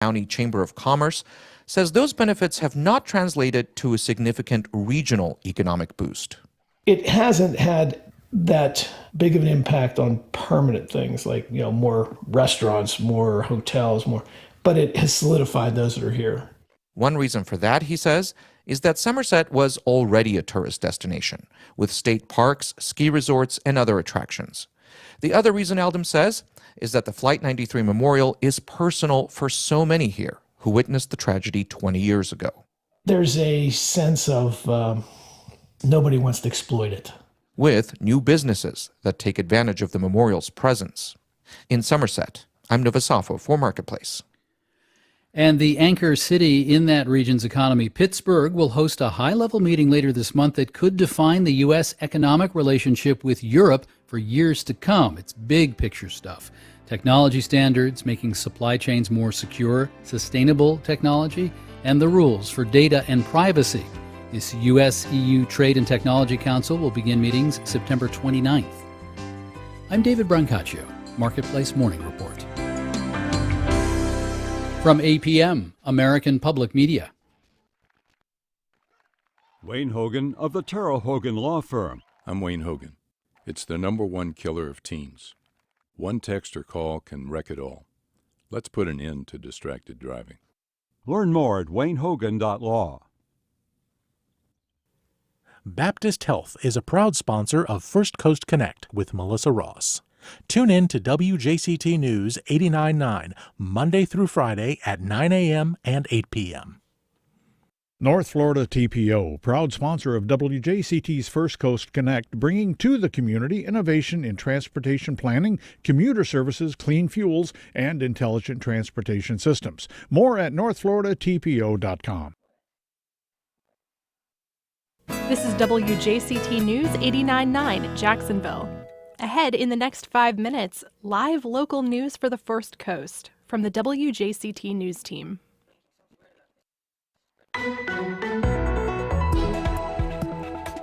County Chamber of Commerce says those benefits have not translated to a significant regional economic boost. It hasn't had that big of an impact on permanent things like, more restaurants, more hotels, but it has solidified those that are here. One reason for that, he says, is that Somerset was already a tourist destination, with state parks, ski resorts, and other attractions. The other reason, Eldham says, is that the Flight 93 Memorial is personal for so many here who witnessed the tragedy 20 years ago. There's a sense of nobody wants to exploit it. With new businesses that take advantage of the memorial's presence. In Somerset, I'm Novasafo for Marketplace. And the anchor city in that region's economy, Pittsburgh, will host a high-level meeting later this month that could define the U.S. economic relationship with Europe for years to come. It's big picture stuff. Technology standards, making supply chains more secure, sustainable technology, and the rules for data and privacy. This U.S.-EU Trade and Technology Council will begin meetings September 29th. I'm David Brancaccio, Marketplace Morning Report. From APM, American Public Media. Wayne Hogan of the Terrell Hogan Law Firm. I'm Wayne Hogan. It's the #1 killer of teens. One text or call can wreck it all. Let's put an end to distracted driving. Learn more at waynehogan.law. Baptist Health is a proud sponsor of First Coast Connect with Melissa Ross. Tune in to WJCT News 89.9 Monday through Friday at 9 a.m. and 8 p.m. North Florida TPO, proud sponsor of WJCT's First Coast Connect, bringing to the community innovation in transportation planning, commuter services, clean fuels, and intelligent transportation systems. More at northfloridatpo.com. This is WJCT News 89.9 Jacksonville. Ahead in the next 5 minutes, live local news for the First Coast from the WJCT News team.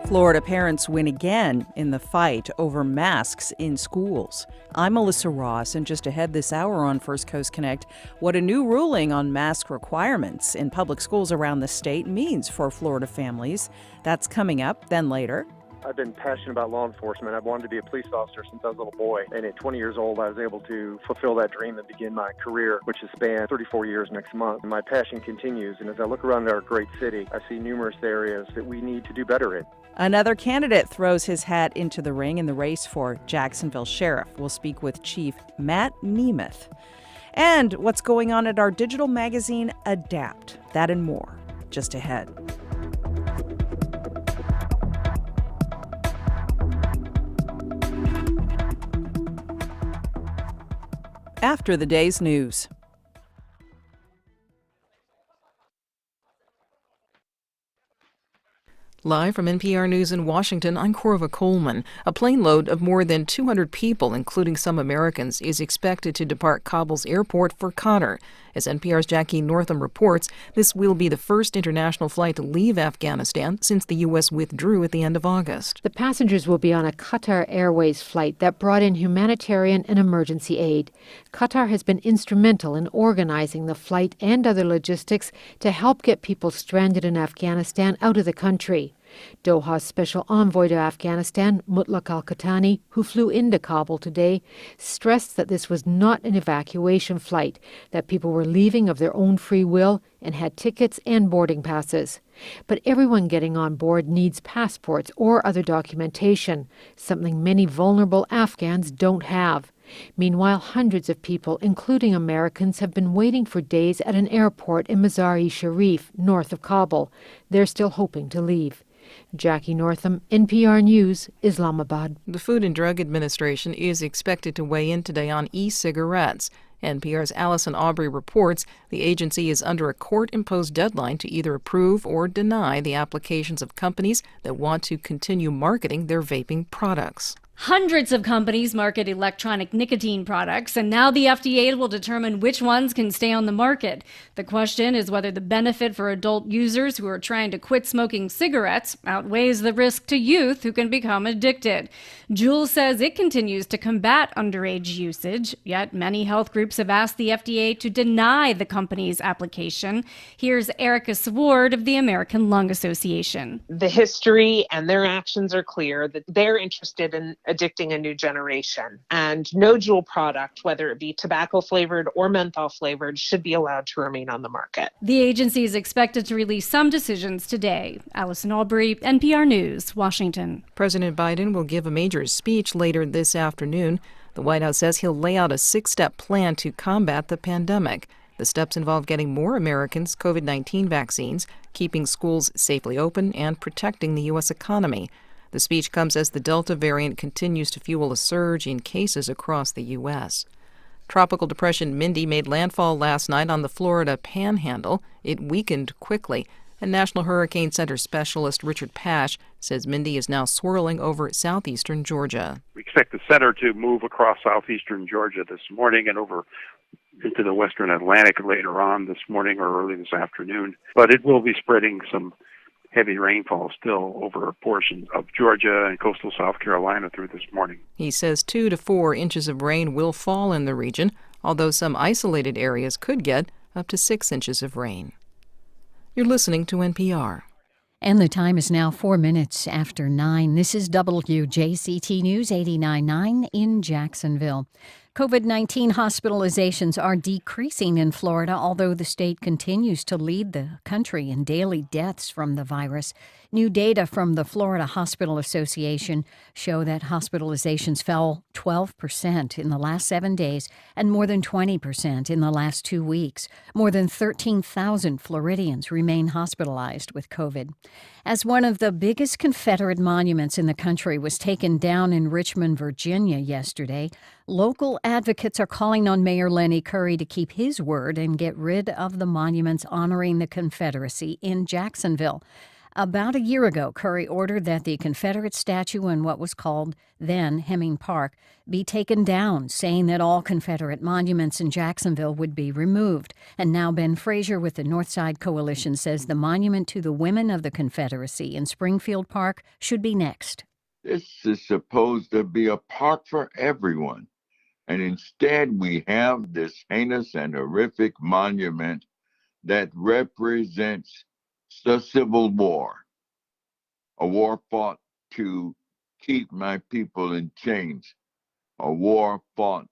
Florida parents win again in the fight over masks in schools. I'm Melissa Ross, and just ahead this hour on First Coast Connect, what a new ruling on mask requirements in public schools around the state means for Florida families. That's coming up. Then later, I've been passionate about law enforcement. I've wanted to be a police officer since I was a little boy. And at 20 years old, I was able to fulfill that dream and begin my career, which has spanned 34 years next month. And my passion continues. And as I look around our great city, I see numerous areas that we need to do better in. Another candidate throws his hat into the ring in the race for Jacksonville Sheriff. We'll speak with Chief Matt Nemeth. And what's going on at our digital magazine, Adapt. That and more, just ahead. After the day's news. Live from NPR News in Washington, I'm Corva Coleman. A plane load of more than 200 people, including some Americans, is expected to depart Kabul's airport for Qatar. As NPR's Jackie Northam reports, this will be the first international flight to leave Afghanistan since the U.S. withdrew at the end of August. The passengers will be on a Qatar Airways flight that brought in humanitarian and emergency aid. Qatar has been instrumental in organizing the flight and other logistics to help get people stranded in Afghanistan out of the country. Doha's special envoy to Afghanistan, Mutlaq al-Qahtani, who flew into Kabul today, stressed that this was not an evacuation flight, that people were leaving of their own free will and had tickets and boarding passes. But everyone getting on board needs passports or other documentation, something many vulnerable Afghans don't have. Meanwhile, hundreds of people, including Americans, have been waiting for days at an airport in Mazar-e-Sharif, north of Kabul. They're still hoping to leave. Jackie Northam, NPR News, Islamabad. The Food and Drug Administration is expected to weigh in today on e-cigarettes. NPR's Allison Aubrey reports the agency is under a court-imposed deadline to either approve or deny the applications of companies that want to continue marketing their vaping products. Hundreds of companies market electronic nicotine products, and now the FDA will determine which ones can stay on the market. The question is whether the benefit for adult users who are trying to quit smoking cigarettes outweighs the risk to youth who can become addicted. Juul says it continues to combat underage usage, yet many health groups have asked the FDA to deny the company's application. Here's Erica Sward of the American Lung Association. The history and their actions are clear that they're interested in addicting a new generation. And no Juul product, whether it be tobacco flavored or menthol flavored, should be allowed to remain on the market. The agency is expected to release some decisions today. Allison Aubrey, NPR News, Washington. President Biden will give a major speech later this afternoon. The White House says he'll lay out a 6-step plan to combat the pandemic. The steps involve getting more Americans COVID-19 vaccines, keeping schools safely open, and protecting the U.S. economy. The speech comes as the Delta variant continues to fuel a surge in cases across the U.S. Tropical depression Mindy made landfall last night on the Florida Panhandle. It weakened quickly, and National Hurricane Center specialist Richard Pash says Mindy is now swirling over southeastern Georgia. We expect the center to move across southeastern Georgia this morning and over into the western Atlantic later on this morning or early this afternoon. But it will be spreading some heavy rainfall still over portions of Georgia and coastal South Carolina through this morning. He says 2 to 4 inches of rain will fall in the region, although some isolated areas could get up to 6 inches of rain. You're listening to NPR. And the time is now 4 minutes after 9. This is WJCT News 89.9 in Jacksonville. COVID-19 hospitalizations are decreasing in Florida, although the state continues to lead the country in daily deaths from the virus. New data from the Florida Hospital Association show that hospitalizations fell 12% in the last 7 days and more than 20% in the last 2 weeks. More than 13,000 Floridians remain hospitalized with COVID. As one of the biggest Confederate monuments in the country was taken down in Richmond, Virginia yesterday, local advocates are calling on Mayor Lenny Curry to keep his word and get rid of the monuments honoring the Confederacy in Jacksonville. About a year ago, Curry ordered that the Confederate statue in what was called then Hemming Park be taken down, saying that all Confederate monuments in Jacksonville would be removed. And now Ben Frazier with the Northside Coalition says the monument to the women of the Confederacy in Springfield Park should be next. This is supposed to be a park for everyone. And instead, we have this heinous and horrific monument that represents the Civil War, a war fought to keep my people in chains, a war fought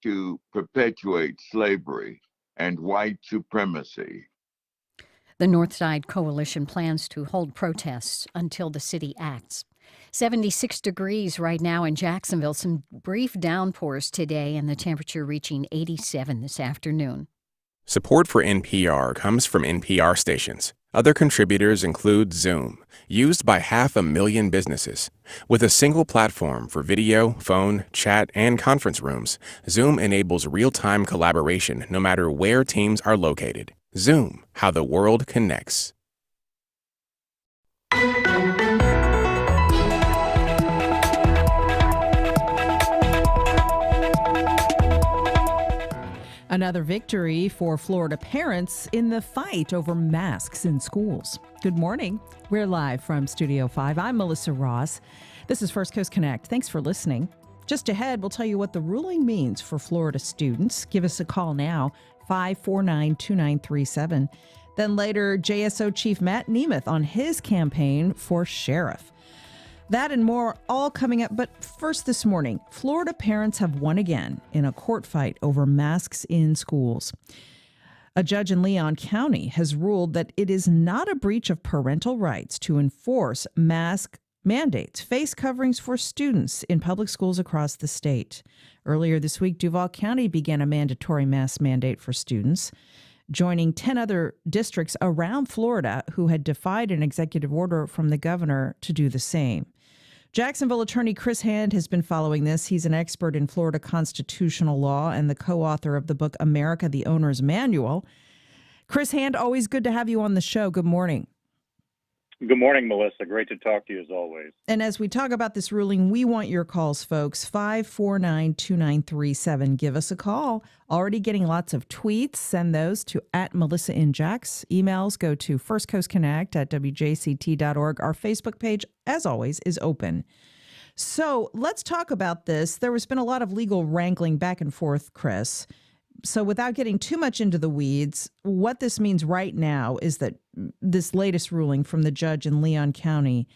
to perpetuate slavery and white supremacy. The Northside Coalition plans to hold protests until the city acts. 76 degrees right now in Jacksonville. Some brief downpours today and the temperature reaching 87 this afternoon. Support for NPR comes from NPR stations. Other contributors include Zoom, used by 500,000 businesses. With a single platform for video, phone, chat, and conference rooms, Zoom enables real-time collaboration no matter where teams are located. Zoom, how the world connects. Another victory for Florida parents in the fight over masks in schools. Good morning. We're live from Studio 5. I'm Melissa Ross. This is First Coast Connect. Thanks for listening. Just ahead, we'll tell you what the ruling means for Florida students. Give us a call now, 549-2937. Then later, JSO Chief Matt Nemeth on his campaign for sheriff. That and more all coming up. But first this morning, Florida parents have won again in a court fight over masks in schools. A judge in Leon County has ruled that it is not a breach of parental rights to enforce mask mandates, face coverings for students in public schools across the state. Earlier this week, Duval County began a mandatory mask mandate for students, joining 10 other districts around Florida who had defied an executive order from the governor to do the same. Jacksonville attorney Chris Hand has been following this. He's an expert in Florida constitutional law and the co-author of the book America, the Owner's Manual. Chris Hand, always good to have you on the show. Good morning. Good morning, Melissa. Great to talk to you as always. And as we talk about this ruling, we want your calls, folks. 549-2937. Give us a call. Already getting lots of tweets. Send those to @MelissaInJax. Emails go to firstcoastconnect@wjct.org. Our Facebook page, as always, is open. So let's talk about this. There has been a lot of legal wrangling back and forth, Chris. So without getting too much into the weeds, what this means right now is that this latest ruling from the judge in Leon County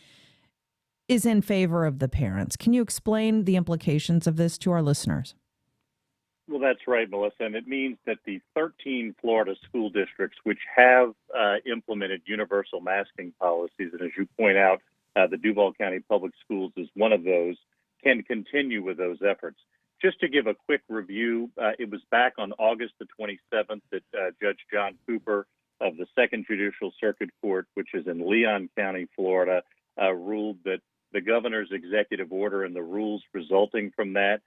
is in favor of the parents. Can you explain the implications of this to our listeners? Well, that's right, Melissa. And it means that the 13 Florida school districts, which have implemented universal masking policies, and as you point out, the Duval County Public Schools is one of those, can continue with those efforts. Just to give a quick review, it was back on August the 27th that Judge John Cooper of the Second Judicial Circuit Court, which is in Leon County, Florida, ruled that the governor's executive order and the rules resulting from that,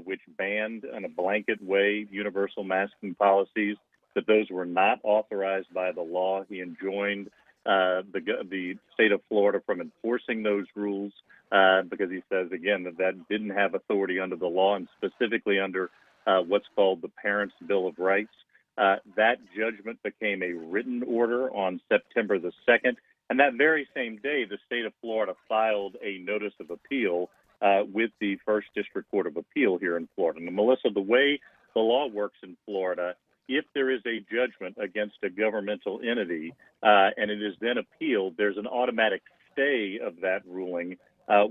which banned in a blanket way universal masking policies, that those were not authorized by the law. He enjoined the state of Florida from enforcing those rules because he says, again, that didn't have authority under the law and specifically under what's called the Parents' Bill of Rights. That judgment became a written order on September the 2nd. And that very same day, the state of Florida filed a notice of appeal with the First District Court of Appeal here in Florida. And Melissa, the way the law works in Florida, if there is a judgment against a governmental entity and it is then appealed, there's an automatic stay of that ruling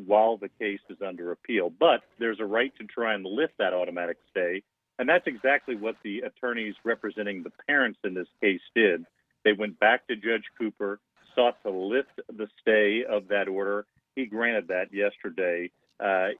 while the case is under appeal. But there's a right to try and lift that automatic stay. And that's exactly what the attorneys representing the parents in this case did. They went back to Judge Cooper, sought to lift the stay of that order. He granted that yesterday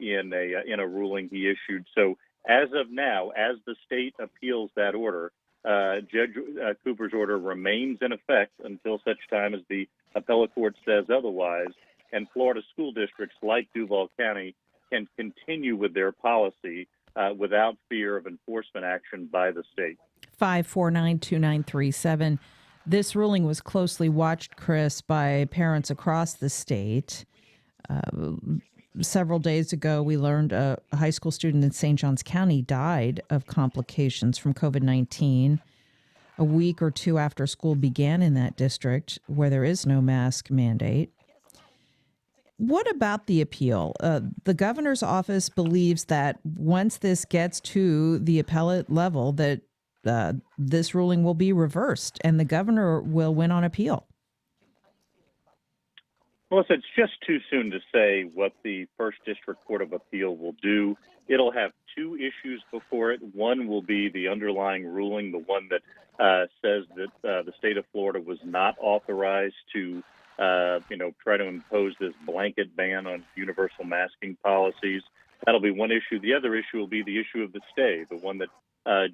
in a ruling he issued. So as of now, as the state appeals that order, Judge Cooper's order remains in effect until such time as the appellate court says otherwise, and Florida school districts like Duval County can continue with their policy without fear of enforcement action by the state. 549-2937. This ruling was closely watched, Chris, by parents across the state. Several days ago, we learned a high school student in St. Johns County died of complications from COVID-19 a week or two after school began in that district where there is no mask mandate. What about the appeal? The governor's office believes that once this gets to the appellate level, that this ruling will be reversed and the governor will win on appeal. Melissa, it's just too soon to say what the First District Court of Appeal will do. It'll have two issues before it. One will be the underlying ruling, the one that says that the state of Florida was not authorized to, try to impose this blanket ban on universal masking policies. That'll be one issue. The other issue will be the issue of the stay, the one that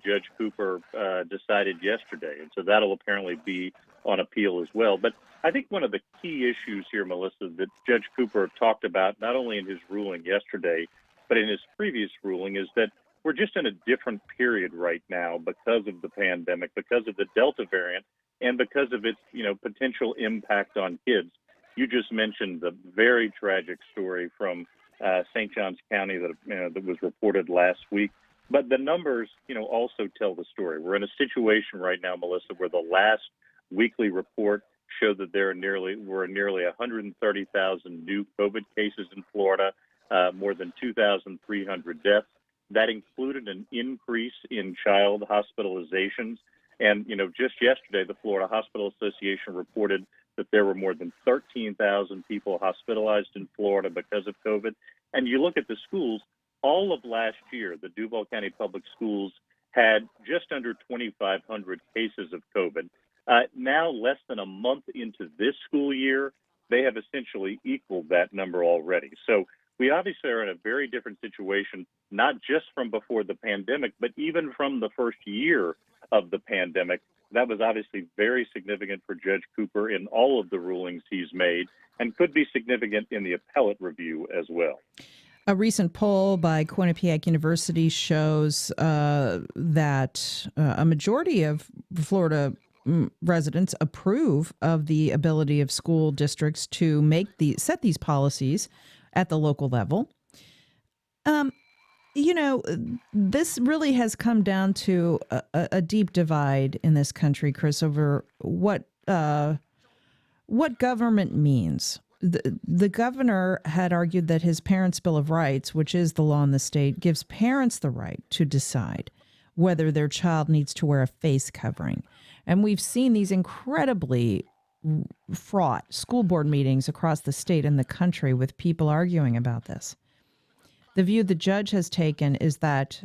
Judge Cooper decided yesterday. And so that'll apparently be on appeal as well. But I think one of the key issues here, Melissa, that Judge Cooper talked about, not only in his ruling yesterday, but in his previous ruling, is that we're just in a different period right now because of the pandemic, because of the Delta variant, and because of its, potential impact on kids. You just mentioned the very tragic story from St. Johns County that was reported last week. But the numbers, also tell the story. We're in a situation right now, Melissa, where the last weekly report showed that there were nearly 130,000 new COVID cases in Florida, more than 2,300 deaths. That included an increase in child hospitalizations. And, just yesterday, the Florida Hospital Association reported that there were more than 13,000 people hospitalized in Florida because of COVID. And you look at the schools, all of last year, the Duval County Public Schools had just under 2,500 cases of COVID. Now, less than a month into this school year, they have essentially equaled that number already. So we obviously are in a very different situation, not just from before the pandemic, but even from the first year of the pandemic. That was obviously very significant for Judge Cooper in all of the rulings he's made, and could be significant in the appellate review as well. A recent poll by Quinnipiac University shows that a majority of Florida residents approve of the ability of school districts to set these policies at the local level. This really has come down to a deep divide in this country, Chris, over what government means. The governor had argued that his Parents' Bill of Rights, which is the law in the state, gives parents the right to decide whether their child needs to wear a face covering. And we've seen these incredibly fraught school board meetings across the state and the country with people arguing about this. The view the judge has taken is that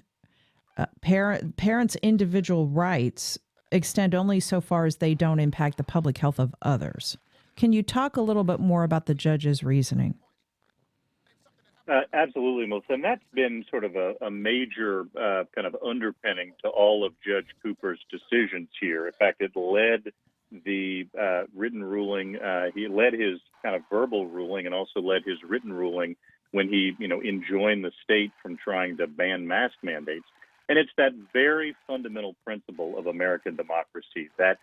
parents' individual rights extend only so far as they don't impact the public health of others. Can you talk a little bit more about the judge's reasoning? Absolutely, Melissa. And that's been sort of a major kind of underpinning to all of Judge Cooper's decisions here. In fact, it led the written ruling. He led his kind of verbal ruling and also led his written ruling when he, enjoined the state from trying to ban mask mandates. And it's that very fundamental principle of American democracy that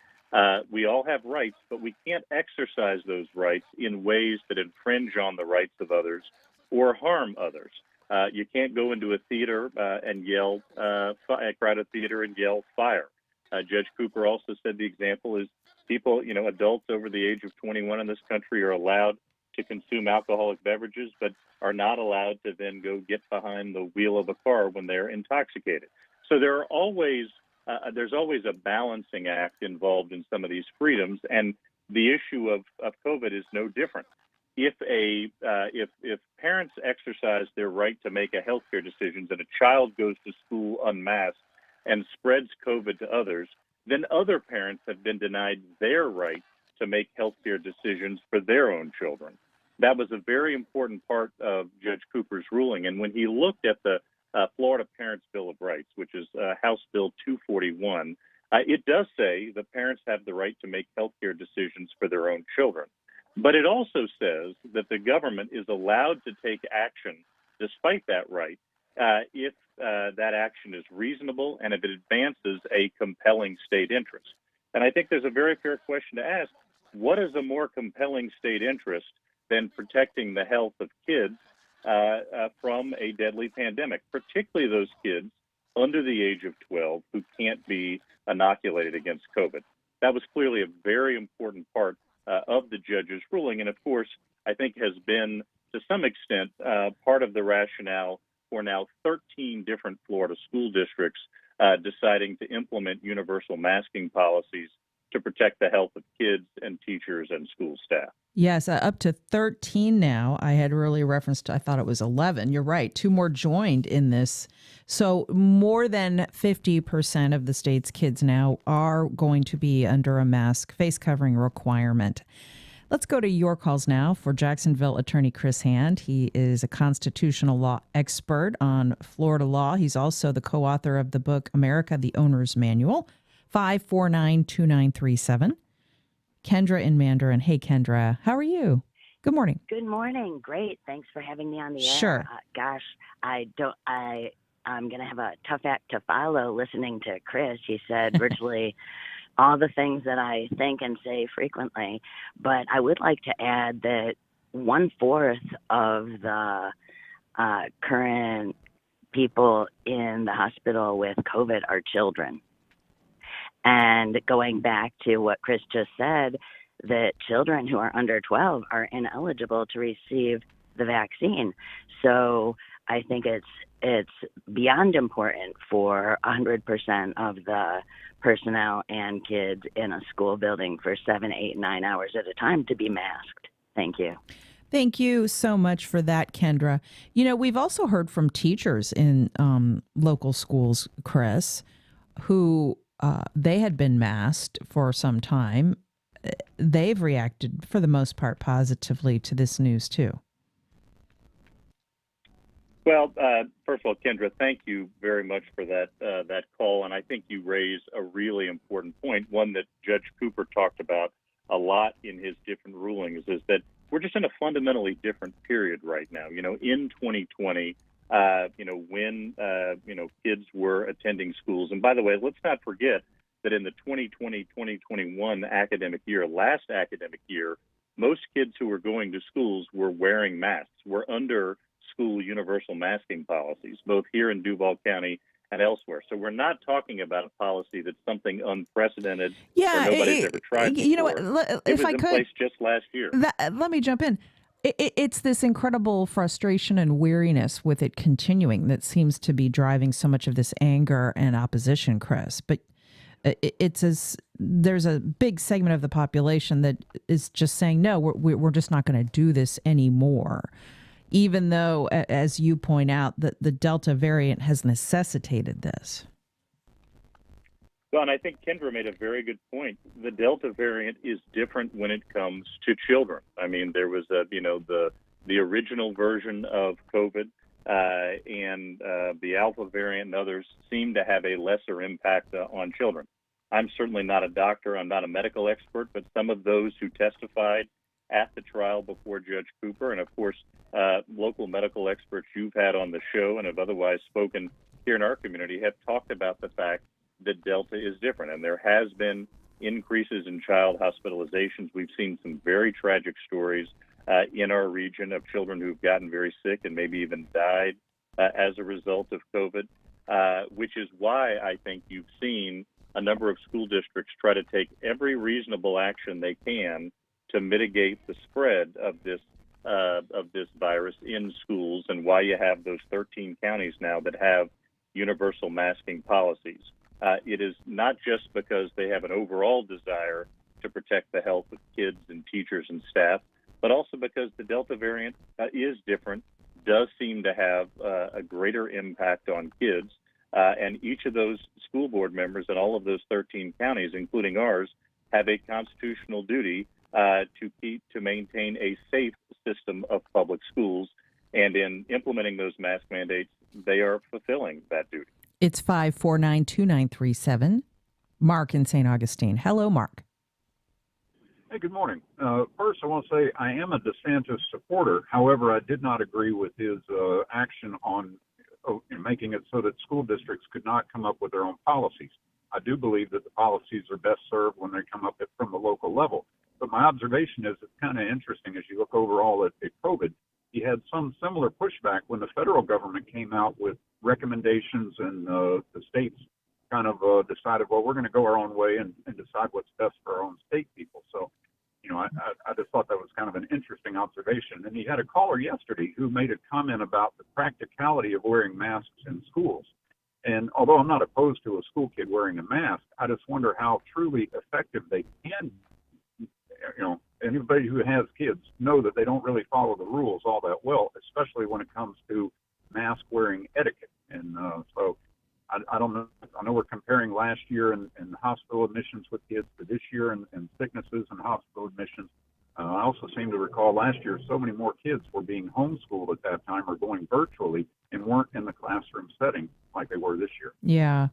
we all have rights, but we can't exercise those rights in ways that infringe on the rights of others or harm others. You can't go into a theater and yell, a crowded theater and yell fire. Judge Cooper also said the example is people, adults over the age of 21 in this country are allowed to consume alcoholic beverages, but are not allowed to then go get behind the wheel of a car when they're intoxicated. So there's always a balancing act involved in some of these freedoms, and the issue of COVID is no different. If parents exercise their right to make a healthcare decision and a child goes to school unmasked and spreads COVID to others, then other parents have been denied their right to make healthcare decisions for their own children. That was a very important part of Judge Cooper's ruling. And when he looked at the Florida Parents' Bill of Rights, which is House Bill 241, it does say that parents have the right to make healthcare decisions for their own children. But it also says that the government is allowed to take action despite that right if that action is reasonable and if it advances a compelling state interest. And I think there's a very fair question to ask, what is a more compelling state interest than protecting the health of kids from a deadly pandemic, particularly those kids under the age of 12 who can't be inoculated against COVID? That was clearly a very important part of the judge's ruling, and of course, I think has been, to some extent, part of the rationale for now 13 different Florida school districts deciding to implement universal masking policies to protect the health of kids and teachers and school staff. Yes, up to 13 now. I had earlier referenced, I thought it was 11. You're right. 2 more joined in this. So more than 50% of the state's kids now are going to be under a mask face covering requirement. Let's go to your calls now for Jacksonville attorney Chris Hand. He is a constitutional law expert on Florida law. He's also the co-author of the book, America, the Owner's Manual. 549-2937. Kendra in Mandarin. Hey, Kendra, how are you? Good morning. Good morning. Great. Thanks for having me on the air. Sure. Gosh, I'm going to have a tough act to follow listening to Chris. He said virtually all the things that I think and say frequently, but I would like to add that 1/4 of the current people in the hospital with COVID are children. And going back to what Chris just said, that children who are under 12 are ineligible to receive the vaccine. So I think it's beyond important for 100% of the personnel and kids in a school building for 7, 8, 9 hours at a time to be masked. Thank you. Thank you so much for that, Kendra. We've also heard from teachers in local schools, Chris, who they had been masked for some time. They've reacted, for the most part, positively to this news, too. Well, first of all, Kendra, thank you very much for that call. And I think you raise a really important point, one that Judge Cooper talked about a lot in his different rulings, is that we're just in a fundamentally different period right now. In 2020, when kids were attending schools. And by the way, let's not forget that in the 2020-2021 academic year, last academic year, most kids who were going to schools were wearing masks, were under school universal masking policies, both here in Duval County and elsewhere. So we're not talking about a policy that's something unprecedented or nobody's ever tried before. You know what? It If was I in could, place just last year. let me jump in. It's this incredible frustration and weariness with it continuing that seems to be driving so much of this anger and opposition, Chris. But there's a big segment of the population that is just saying, no, we're just not going to do this anymore. Even though, as you point out, that the Delta variant has necessitated this. Well, and I think Kendra made a very good point. The Delta variant is different when it comes to children. I mean, there was the original version of COVID and the Alpha variant and others seem to have a lesser impact on children. I'm certainly not a doctor. I'm not a medical expert, but some of those who testified at the trial before Judge Cooper, and of course, local medical experts you've had on the show and have otherwise spoken here in our community have talked about the fact that Delta is different. And there has been increases in child hospitalizations. We've seen some very tragic stories in our region of children who've gotten very sick and maybe even died as a result of COVID, which is why I think you've seen a number of school districts try to take every reasonable action they can to mitigate the spread of this virus in schools, and why you have those 13 counties now that have universal masking policies. It is not just because they have an overall desire to protect the health of kids and teachers and staff, but also because the Delta variant is different, does seem to have a greater impact on kids, and each of those school board members in all of those 13 counties, including ours, have a constitutional duty to maintain a safe system of public schools, and in implementing those mask mandates, they are fulfilling that duty. It's 5492937. Mark in St. Augustine. Hello, Mark. Hey, good morning. First, I want to say I am a DeSantis supporter. However, I did not agree with his action on making it so that school districts could not come up with their own policies. I do believe that the policies are best served when they come up from the local level. But my observation is it's kind of interesting as you look overall at COVID. You had some similar pushback when the federal government came out with recommendations, and the states kind of decided, well, we're going to go our own way and decide what's best for our own state people. So, I just thought that was kind of an interesting observation. And you had a caller yesterday who made a comment about the practicality of wearing masks in schools. And although I'm not opposed to a school kid wearing a mask, I just wonder how truly effective they can be. Anybody who has kids know that they don't really follow the rules all that well, especially when it comes to mask wearing etiquette. And so I don't know. I know we're comparing last year in hospital admissions with kids to this year and sicknesses and hospital admissions. I also seem to recall last year so many more kids were being homeschooled at that time or going virtually and weren't in the classroom setting like they were this year. Yeah.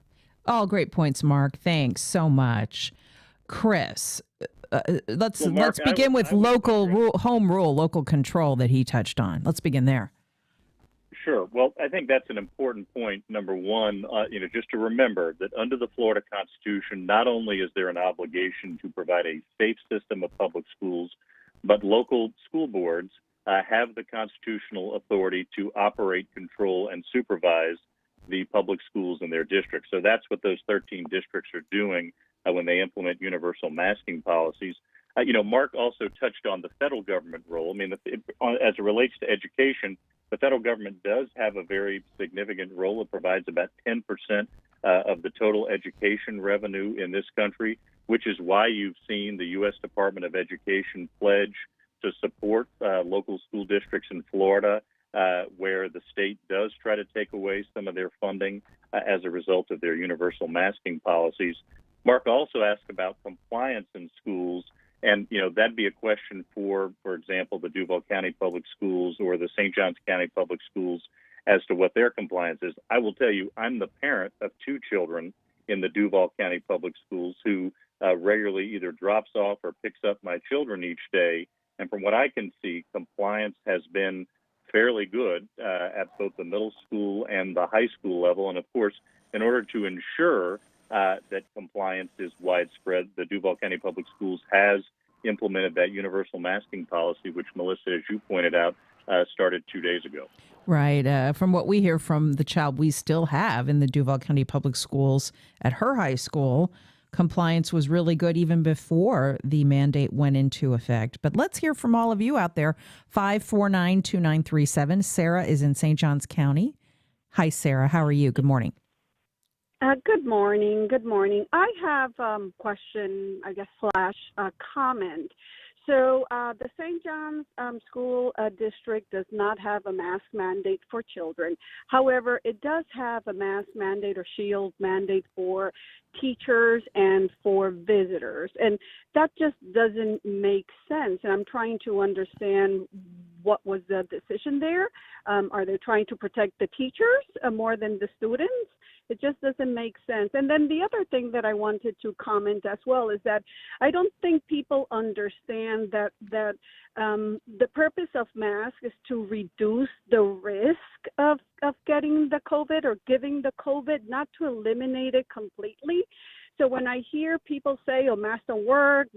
All great points, Mark. Thanks so much. Chris, let's begin with home rule, local control that he touched on. Let's begin there. Sure. Well, I think that's an important point. Number one, just to remember that under the Florida Constitution, not only is there an obligation to provide a safe system of public schools, but local school boards have the constitutional authority to operate, control, and supervise the public schools in their districts. So that's what those 13 districts are doing when they implement universal masking policies. Mark also touched on the federal government role. I mean, as it relates to education, the federal government does have a very significant role. It provides about 10% of the total education revenue in this country, which is why you've seen the U.S. Department of Education pledge to support local school districts in Florida, where the state does try to take away some of their funding as a result of their universal masking policies. Mark also asked about compliance in schools. And, that'd be a question for example, the Duval County Public Schools or the St. Johns County Public Schools as to what their compliance is. I will tell you, I'm the parent of two children in the Duval County Public Schools who regularly either drops off or picks up my children each day. And from what I can see, compliance has been fairly good at both the middle school and the high school level. And of course, in order to ensure that compliance is widespread. The Duval County Public Schools has implemented that universal masking policy, which, Melissa, as you pointed out, started 2 days ago. Right. From what we hear from the child we still have in the Duval County Public Schools at her high school, compliance was really good even before the mandate went into effect. But let's hear from all of you out there. 549-2937. Sarah is in St. Johns County. Hi, Sarah. How are you? Good morning. Good morning. Good morning. I have question, I guess, slash comment. So the St. John's School District does not have a mask mandate for children. However, it does have a mask mandate or shield mandate for teachers and for visitors. And that just doesn't make sense. And I'm trying to understand what was the decision there. Are they trying to protect the teachers more than the students? It just doesn't make sense. And then the other thing that I wanted to comment as well is that I don't think people understand that the purpose of masks is to reduce the risk of getting the COVID or giving the COVID, not to eliminate it completely. So when I hear people say, oh, masks don't work,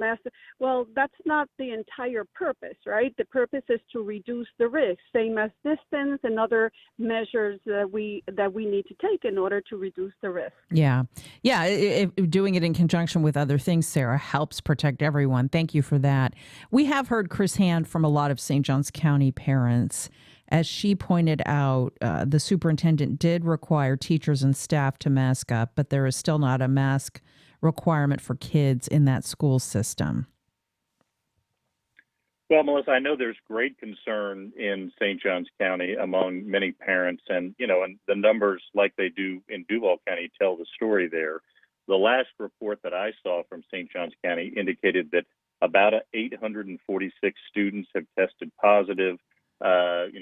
well, that's not the entire purpose, right? The purpose is to reduce the risk, same as distance and other measures that we need to take in order to reduce the risk. Yeah. Doing it in conjunction with other things, Sarah, helps protect everyone. Thank you for that. We have heard Chris Hand from a lot of St. Johns County parents. As she pointed out, the superintendent did require teachers and staff to mask up, but there is still not a mask requirement for kids in that school system. Well, Melissa, I know there's great concern in St. Johns County among many parents, and the numbers, like they do in Duval County, tell the story there. The last report that I saw from St. Johns County indicated that about 846 students have tested positive.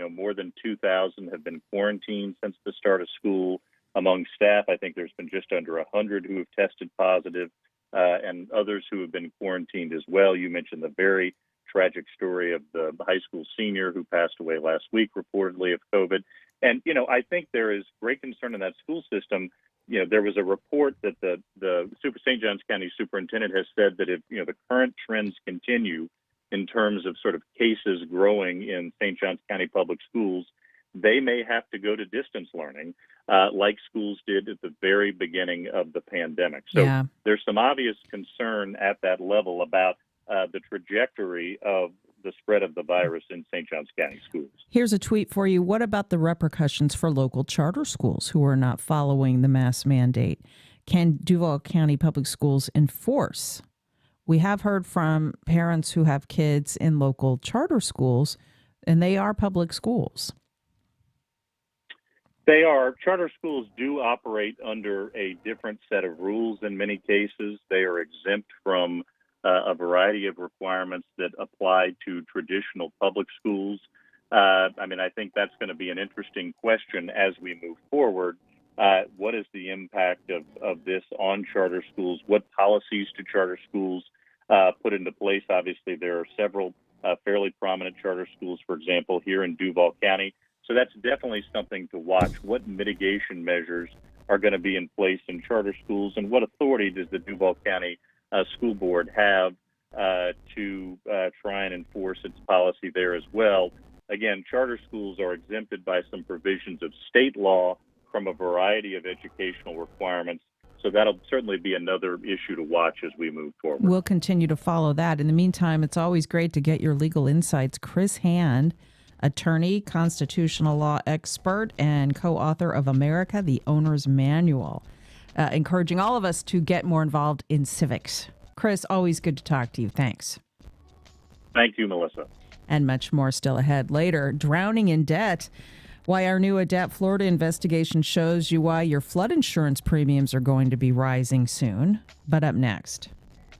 More than 2,000 have been quarantined since the start of school. Among staff, I think there's been just under 100 who have tested positive, and others who have been quarantined as well. You mentioned the very tragic story of the high school senior who passed away last week, reportedly of COVID. And, I think there is great concern in that school system. There was a report that the St. Johns County superintendent has said that if, the current trends continue in terms of sort of cases growing in St. Johns County Public Schools, they may have to go to distance learning like schools did at the very beginning of the pandemic. So there's some obvious concern at that level about the trajectory of the spread of the virus in St. Johns County schools. Here's a tweet for you. What about the repercussions for local charter schools who are not following the mask mandate? Can Duval County Public Schools enforce? We have heard from parents who have kids in local charter schools, and they are public schools. They are. Charter schools do operate under a different set of rules in many cases. They are exempt from a variety of requirements that apply to traditional public schools. I think that's going to be an interesting question as we move forward. What is the impact of this on charter schools? What policies do charter schools put into place? Obviously, there are several fairly prominent charter schools, for example, here in Duval County. So that's definitely something to watch. What mitigation measures are going to be in place in charter schools, and what authority does the Duval County School Board have to try and enforce its policy there as well? Again, charter schools are exempted by some provisions of state law from a variety of educational requirements. So that'll certainly be another issue to watch as we move forward. We'll continue to follow that. In the meantime, it's always great to get your legal insights. Chris Hand, attorney, constitutional law expert, and co-author of America, the Owner's Manual, encouraging all of us to get more involved in civics. Chris, always good to talk to you. Thanks. Thank you, Melissa. And much more still ahead. Later, drowning in debt. Why our new Adapt Florida investigation shows you why your flood insurance premiums are going to be rising soon. But up next.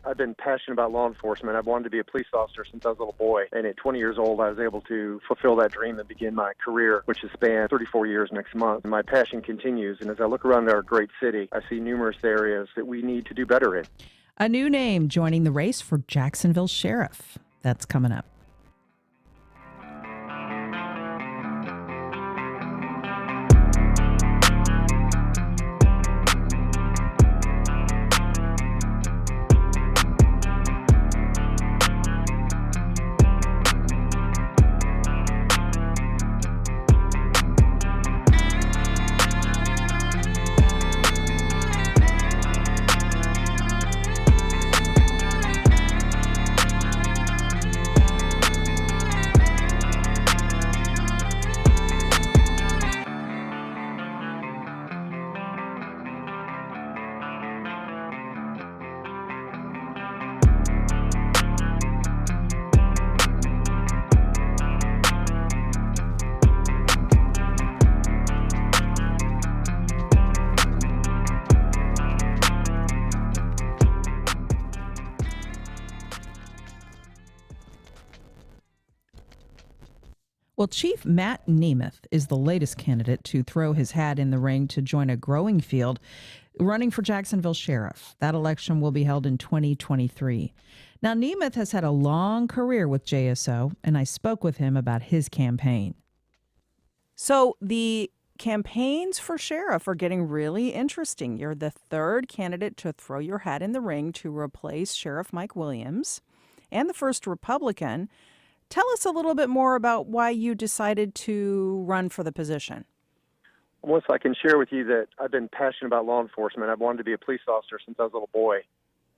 I've been passionate about law enforcement. I've wanted to be a police officer since I was a little boy. And at 20 years old, I was able to fulfill that dream and begin my career, which has spanned 34 years next month. And my passion continues. And as I look around our great city, I see numerous areas that we need to do better in. A new name joining the race for Jacksonville Sheriff. That's coming up. Well, Chief Matt Nemeth is the latest candidate to throw his hat in the ring to join a growing field running for Jacksonville Sheriff. That election will be held in 2023. Now, Nemeth has had a long career with JSO, and I spoke with him about his campaign. So the campaigns for sheriff are getting really interesting. You're the third candidate to throw your hat in the ring to replace Sheriff Mike Williams and the first Republican. Tell us a little bit more about why you decided to run for the position. Melissa, I can share with you that I've been passionate about law enforcement. I've wanted to be a police officer since I was a little boy.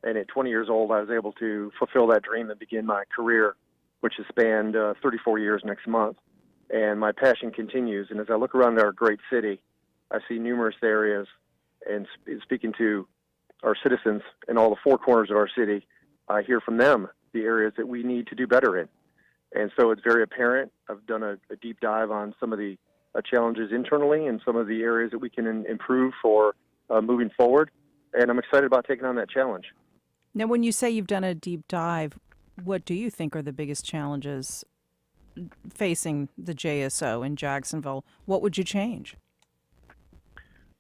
And at 20 years old, I was able to fulfill that dream and begin my career, which has spanned 34 years next month. And my passion continues. And as I look around our great city, I see numerous areas, and speaking to our citizens in all the four corners of our city, I hear from them the areas that we need to do better in. And so it's very apparent. I've done a deep dive on some of the challenges internally and some of the areas that we can improve for moving forward. And I'm excited about taking on that challenge. Now, when you say you've done a deep dive, what do you think are the biggest challenges facing the JSO in Jacksonville? What would you change?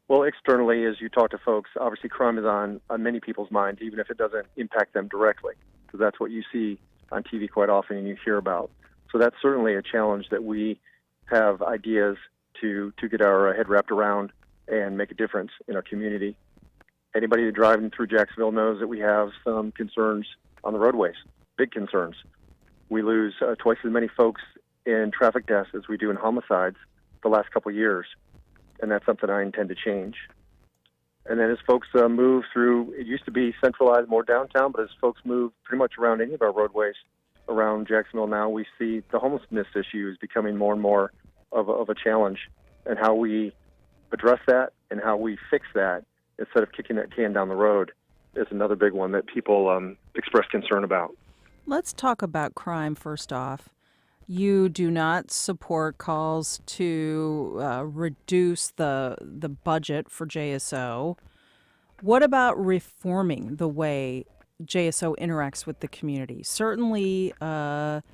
Well, externally, as you talk to folks, obviously crime is on many people's minds, even if it doesn't impact them directly, because that's what you see on TV quite often and you hear about. So that's certainly a challenge that we have ideas to get our head wrapped around and make a difference in our community. Anybody that driving through Jacksonville knows that we have some concerns on the roadways, big concerns. We lose twice as many folks in traffic deaths as we do in homicides the last couple of years, and that's something I intend to change. And then as folks move through, it used to be centralized more downtown, but as folks move pretty much around any of our roadways around Jacksonville now, we see the homelessness issue is becoming more and more of a challenge, and how we address that and how we fix that instead of kicking that can down the road is another big one that people express concern about. Let's talk about crime first off. You do not support calls to reduce the budget for JSO. What about reforming the way JSO interacts with the community? Certainly,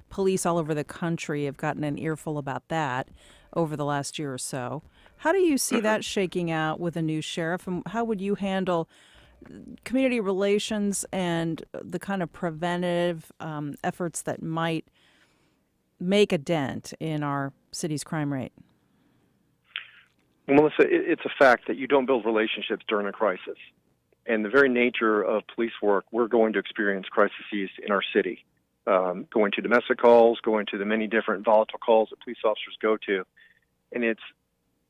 police all over the country have gotten an earful about that over the last year or so. How do you see that shaking out with a new sheriff, and how would you handle community relations and the kind of preventive efforts that might make a dent in our city's crime rate? Well, Melissa, it's a fact that you don't build relationships during a crisis. And the very nature of police work, we're going to experience crises in our city, going to domestic calls, going to the many different volatile calls that police officers go to. And it's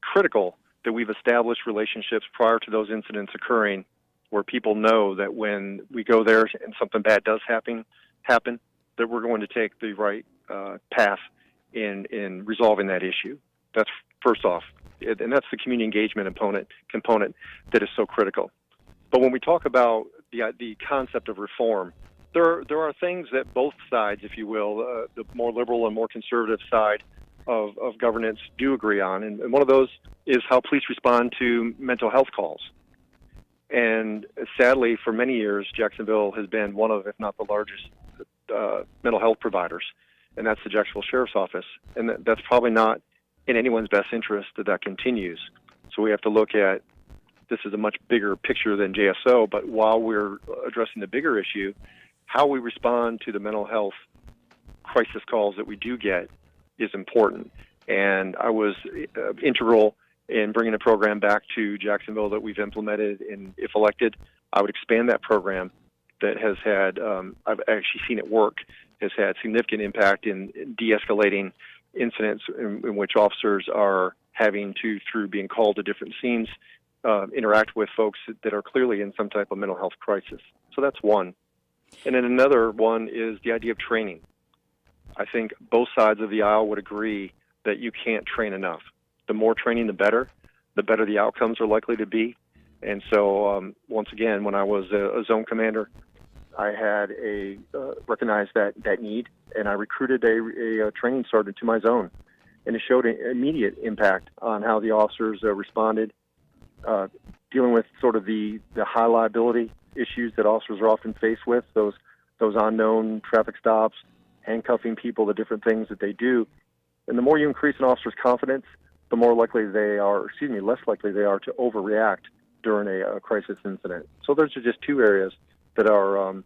critical that we've established relationships prior to those incidents occurring, where people know that when we go there and something bad does happen, that we're going to take the right path in resolving that issue. That's first off, and that's the community engagement component that is so critical. But when we talk about the concept of reform, there are things that both sides, if you will, the more liberal and more conservative side of governance do agree on, and one of those is how police respond to mental health calls. And sadly, for many years, Jacksonville has been one of, if not the largest, mental health providers, and that's the Jacksonville Sheriff's Office. And that's probably not in anyone's best interest that continues. So we have to look at, this is a much bigger picture than JSO, but while we're addressing the bigger issue, how we respond to the mental health crisis calls that we do get is important. And I was integral in bringing a program back to Jacksonville that we've implemented, and if elected, I would expand that program that has had, I've actually seen it work, has had significant impact in de-escalating incidents in which officers are having to, through being called to different scenes, interact with folks that are clearly in some type of mental health crisis. So that's one. And then another one is the idea of training. I think both sides of the aisle would agree that you can't train enough. The more training, the better the outcomes are likely to be. And so, once again, when I was a zone commander, I had recognized that need, and I recruited a training sergeant to my zone. And it showed an immediate impact on how the officers responded, dealing with sort of the high liability issues that officers are often faced with, those unknown traffic stops, handcuffing people, the different things that they do. And the more you increase an officer's confidence, the more likely less likely they are to overreact during a crisis incident. So those are just two areas that are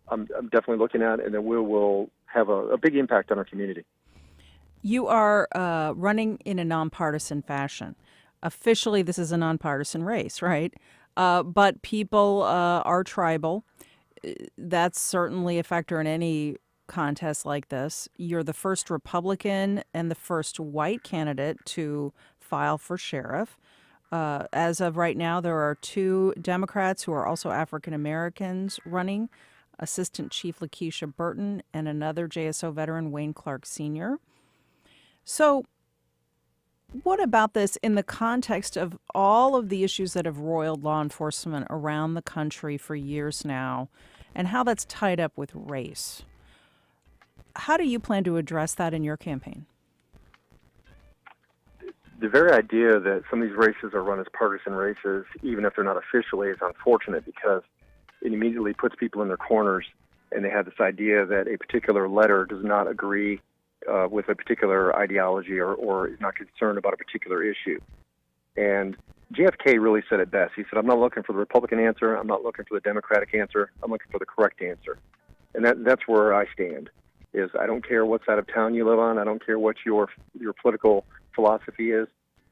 I'm definitely looking at, and that will have a big impact on our community. You are running in a nonpartisan fashion. Officially, this is a nonpartisan race, right? But people are tribal. That's certainly a factor in any contest like this. You're the first Republican and the first white candidate to file for sheriff. As of right now, there are 2 Democrats who are also African Americans running, Assistant Chief Lakeisha Burton and another JSO veteran, Wayne Clark Sr. So what about this in the context of all of the issues that have roiled law enforcement around the country for years now, and how that's tied up with race? How do you plan to address that in your campaign? The very idea that some of these races are run as partisan races, even if they're not officially, is unfortunate because it immediately puts people in their corners, and they have this idea that a particular letter does not agree with a particular ideology or is not concerned about a particular issue. And JFK really said it best. He said, I'm not looking for the Republican answer. I'm not looking for the Democratic answer. I'm looking for the correct answer. And that's where I stand, is I don't care what side of town you live on. I don't care what your political philosophy is.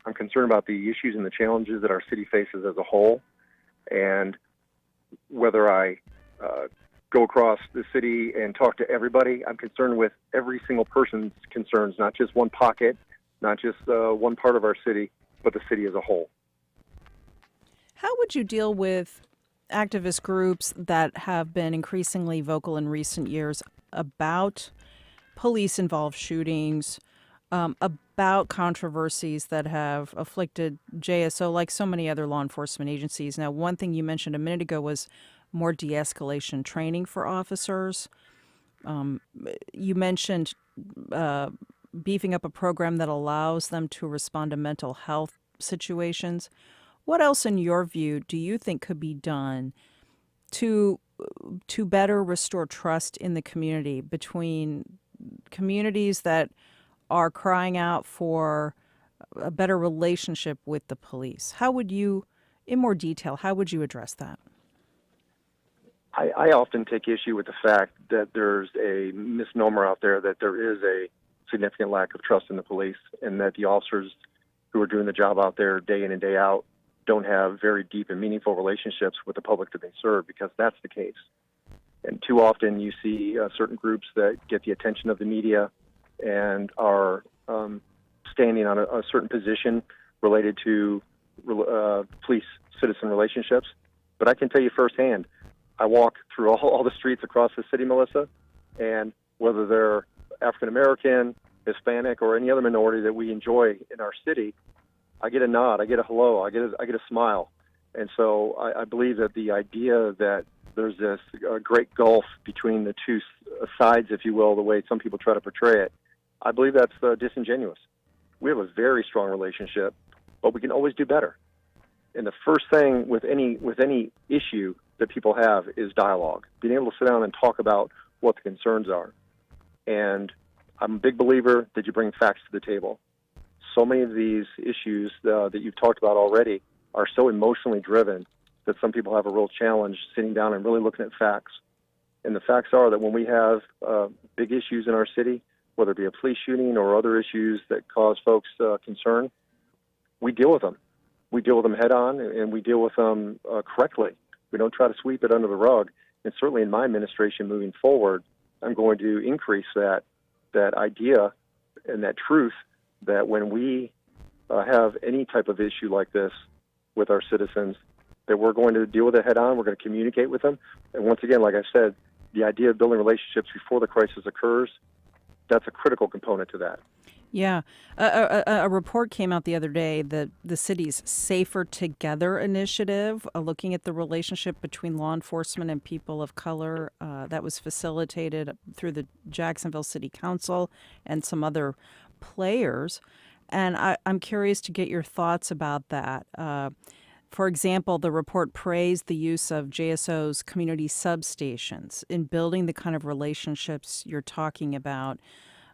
I'm concerned about the issues and the challenges that our city faces as a whole. And whether I go across the city and talk to everybody, I'm concerned with every single person's concerns, not just one pocket, not just one part of our city, but the city as a whole. How would you deal with activist groups that have been increasingly vocal in recent years about police-involved shootings, about controversies that have afflicted JSO like so many other law enforcement agencies? Now, one thing you mentioned a minute ago was more de-escalation training for officers. You mentioned beefing up a program that allows them to respond to mental health situations. What else, in your view, do you think could be done to better restore trust in the community, between communities that are crying out for a better relationship with the police? How would you, in more detail, how would you address that? I often take issue with the fact that there's a misnomer out there that there is a significant lack of trust in the police, and that the officers who are doing the job out there day in and day out don't have very deep and meaningful relationships with the public that they serve, because that's the case. And too often you see certain groups that get the attention of the media and are standing on a certain position related to police-citizen relationships. But I can tell you firsthand, I walk through all the streets across the city, Melissa, and whether they're African American, Hispanic, or any other minority that we enjoy in our city, I get a nod, I get a hello, I get a smile. And so I believe that the idea that there's this great gulf between the two sides, if you will, the way some people try to portray it, I believe that's disingenuous. We have a very strong relationship, but we can always do better. And the first thing with any issue that people have is dialogue, being able to sit down and talk about what the concerns are. And I'm a big believer that you bring facts to the table. So many of these issues that you've talked about already are so emotionally driven that some people have a real challenge sitting down and really looking at facts. And the facts are that when we have big issues in our city, whether it be a police shooting or other issues that cause folks concern, we deal with them. We deal with them head on, and we deal with them correctly. We don't try to sweep it under the rug. And certainly in my administration moving forward, I'm going to increase that idea and that truth that when we have any type of issue like this with our citizens, that we're going to deal with it head on, we're going to communicate with them. And once again, like I said, the idea of building relationships before the crisis occurs, that's a critical component to that. Yeah. A report came out the other day, the city's Safer Together initiative, looking at the relationship between law enforcement and people of color, that was facilitated through the Jacksonville City Council and some other players. And I'm curious to get your thoughts about that. For example, the report praised the use of JSO's community substations in building the kind of relationships you're talking about.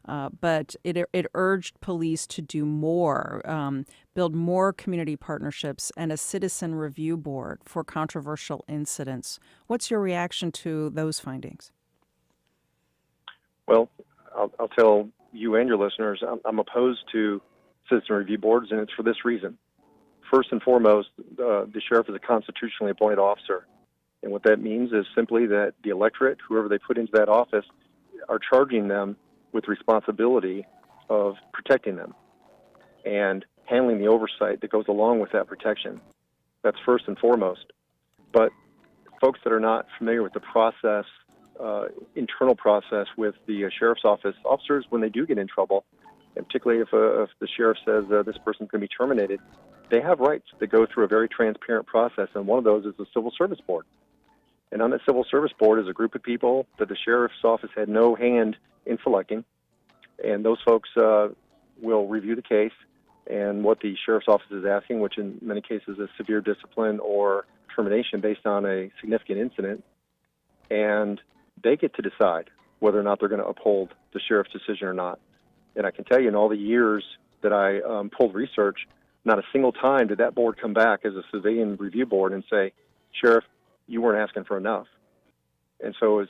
but it urged police to do more, build more community partnerships and a citizen review board for controversial incidents. What's your reaction to those findings? Well, I'll tell you and your listeners, I'm opposed to citizen review boards, and it's for this reason. First and foremost, the sheriff is a constitutionally appointed officer. And what that means is simply that the electorate, whoever they put into that office, are charging them with responsibility of protecting them and handling the oversight that goes along with that protection. That's first and foremost. But folks that are not familiar with the process, internal process with the sheriff's office, officers, when they do get in trouble, and particularly if the sheriff says this person can be terminated, they have rights that go through a very transparent process, and one of those is the Civil Service Board. And on the Civil Service Board is a group of people that the sheriff's office had no hand in selecting, and those folks will review the case and what the sheriff's office is asking, which in many cases is severe discipline or termination based on a significant incident, and they get to decide whether or not they're going to uphold the sheriff's decision or not. And I can tell you, in all the years that I pulled research, not a single time did that board come back as a civilian review board and say, Sheriff, you weren't asking for enough. And so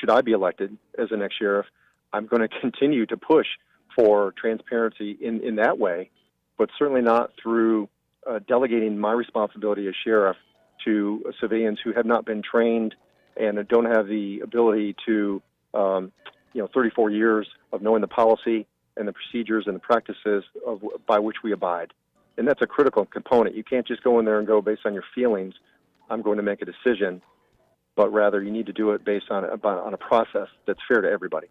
should I be elected as the next sheriff, I'm going to continue to push for transparency in that way, but certainly not through delegating my responsibility as sheriff to civilians who have not been trained and don't have the ability to, 34 years of knowing the policy and the procedures and the practices by which we abide. And that's a critical component. You can't just go in there and go based on your feelings, I'm going to make a decision, but rather you need to do it based on a process that's fair to everybody.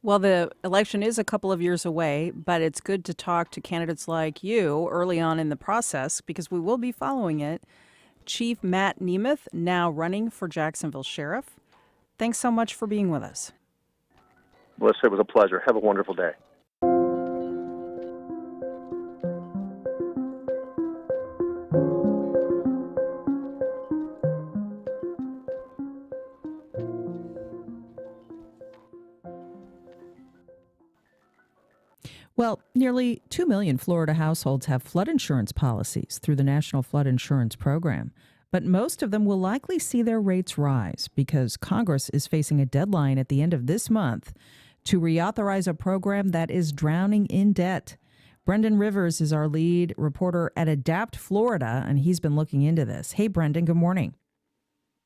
Well, the election is a couple of years away, but it's good to talk to candidates like you early on in the process because we will be following it. Chief Matt Nemeth, now running for Jacksonville Sheriff. Thanks so much for being with us. Melissa, it was a pleasure. Have a wonderful day. Well, nearly 2 million Florida households have flood insurance policies through the National Flood Insurance Program. But most of them will likely see their rates rise because Congress is facing a deadline at the end of this month to reauthorize a program that is drowning in debt. Brendan Rivers is our lead reporter at Adapt Florida, and he's been looking into this. Hey, Brendan, good morning.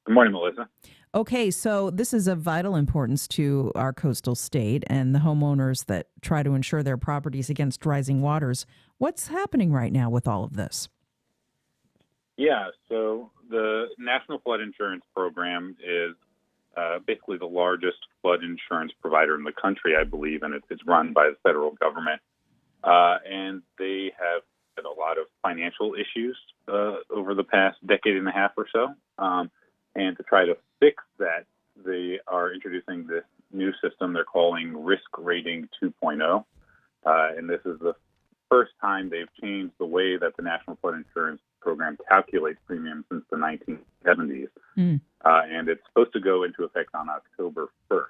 Good morning, Melissa. Okay, so this is of vital importance to our coastal state and the homeowners that try to insure their properties against rising waters. What's happening right now with all of this? Yeah, so the National Flood Insurance Program is basically the largest flood insurance provider in the country, I believe, and it's run by the federal government. And they have had a lot of financial issues over the past decade and a half or so. And to try to fix that, they are introducing this new system they're calling Risk Rating 2.0. And this is the first time they've changed the way that the National Flood Insurance Program calculates premiums since the 1970s. And it's supposed to go into effect on October 1st.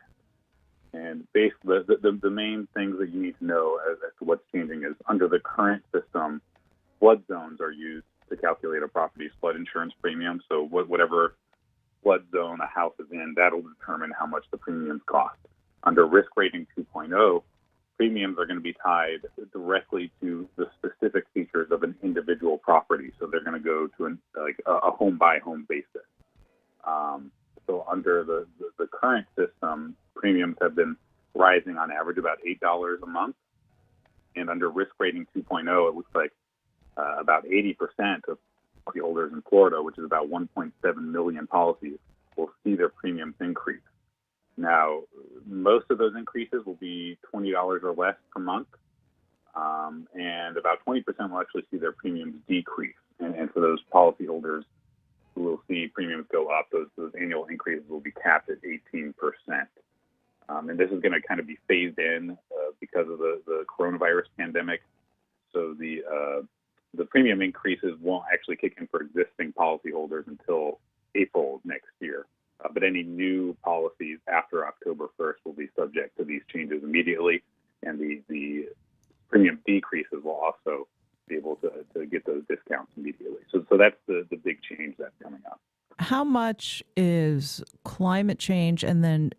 And basically, the main things that you need to know as to what's changing is under the current system, flood zones are used to calculate a property's flood insurance premium. So whatever flood zone a house is in, that'll determine how much the premiums cost. Under Risk Rating 2.0, premiums are going to be tied directly to the specific features of an individual property. So they're going to go to a home-by-home basis. So under the current system, premiums have been rising on average about $8 a month. And under Risk Rating 2.0, it looks like about 80% of policyholders in Florida, which is about 1.7 million policies, will see their premiums increase. Now, most of those increases will be $20 or less per month, and about 20% will actually see their premiums decrease. And for those policyholders who will see premiums go up, those annual increases will be capped at 18%. And this is going to kind of be phased in because of the coronavirus pandemic. So the premium increases won't actually kick in for existing policyholders until April next year. But any new policies after October 1st will be subject to these changes immediately, and the premium decreases will also be able to get those discounts immediately. So that's the big change that's coming up. How much is climate change and then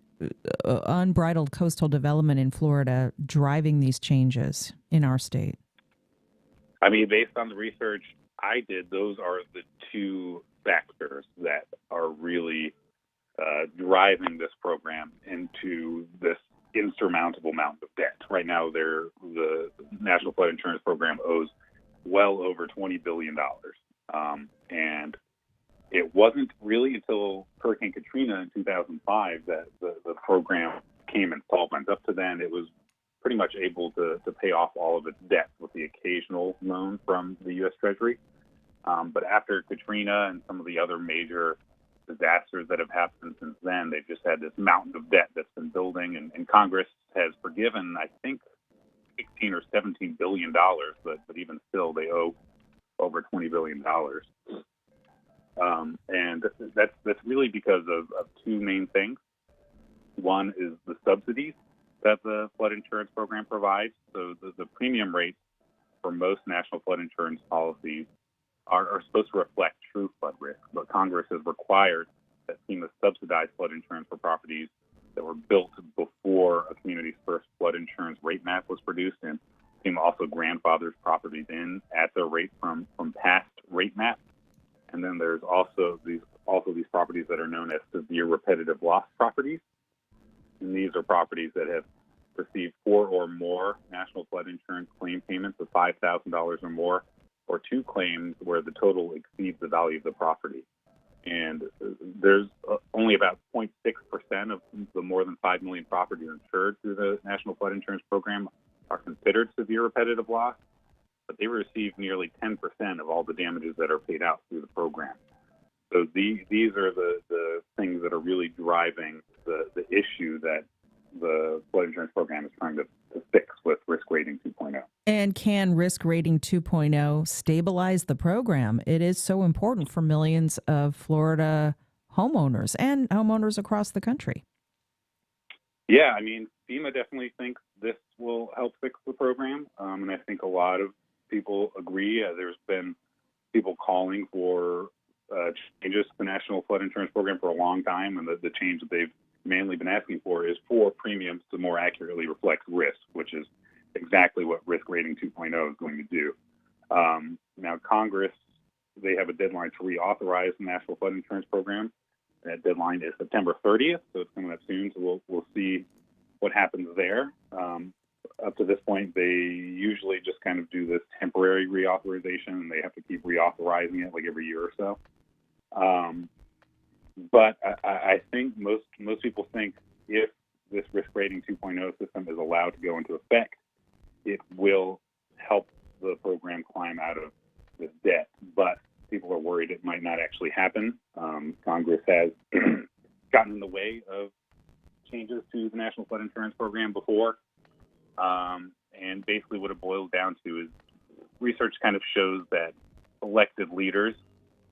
unbridled coastal development in Florida driving these changes in our state? I mean, based on the research I did, those are the two factors that are really driving this program into this insurmountable amount of debt. Right now, the National Flood Insurance Program owes well over $20 billion. And it wasn't really until Hurricane Katrina in 2005 that the program came insolvent. Up to then, it was pretty much able to pay off all of its debt with the occasional loan from the U.S. Treasury. But after Katrina and some of the other major disasters that have happened since then, they've just had this mountain of debt that's been building, and Congress has forgiven, I think, $16 or $17 billion, but even still, they owe over $20 billion. And that's really because of two main things. One is the subsidies that the flood insurance program provides. So the premium rates for most national flood insurance policies are supposed to reflect true flood risk, but Congress has required that FEMA subsidize flood insurance for properties that were built before a community's first flood insurance rate map was produced, and FEMA also grandfathers properties in at their rate from past rate maps. And then there's also these properties that are known as severe repetitive loss properties, and these are properties that have received 4 or more national flood insurance claim payments of $5,000 or more, or 2 claims where the total exceeds the value of the property. And there's only about 0.6% of the more than 5 million properties insured through the National Flood Insurance Program are considered severe repetitive loss, but they receive nearly 10% of all the damages that are paid out through the program. So these are the things that are really driving the issue that the flood insurance program is trying to fix with Risk Rating 2.0. And can Risk Rating 2.0 stabilize the program? It is so important for millions of Florida homeowners and homeowners across the country. Yeah, I mean, FEMA definitely thinks this will help fix the program, and I think a lot of people agree. There's been people calling for changes to the National Flood Insurance Program for a long time, and the change that they've mainly been asking for is for premiums to more accurately reflect risk, which is exactly what Risk Rating 2.0 is going to do. Now, Congress, they have a deadline to reauthorize the National Flood Insurance Program. That deadline is September 30th, so it's coming up soon. So we'll see what happens there. Up to this point, they usually just kind of do this temporary reauthorization, and they have to keep reauthorizing it like every year or so. But I think most people think if this Risk Rating 2.0 system is allowed to go into effect, it will help the program climb out of this debt. But people are worried it might not actually happen. Congress has gotten in the way of changes to the National Flood Insurance Program before. And basically what it boils down to is research kind of shows that elected leaders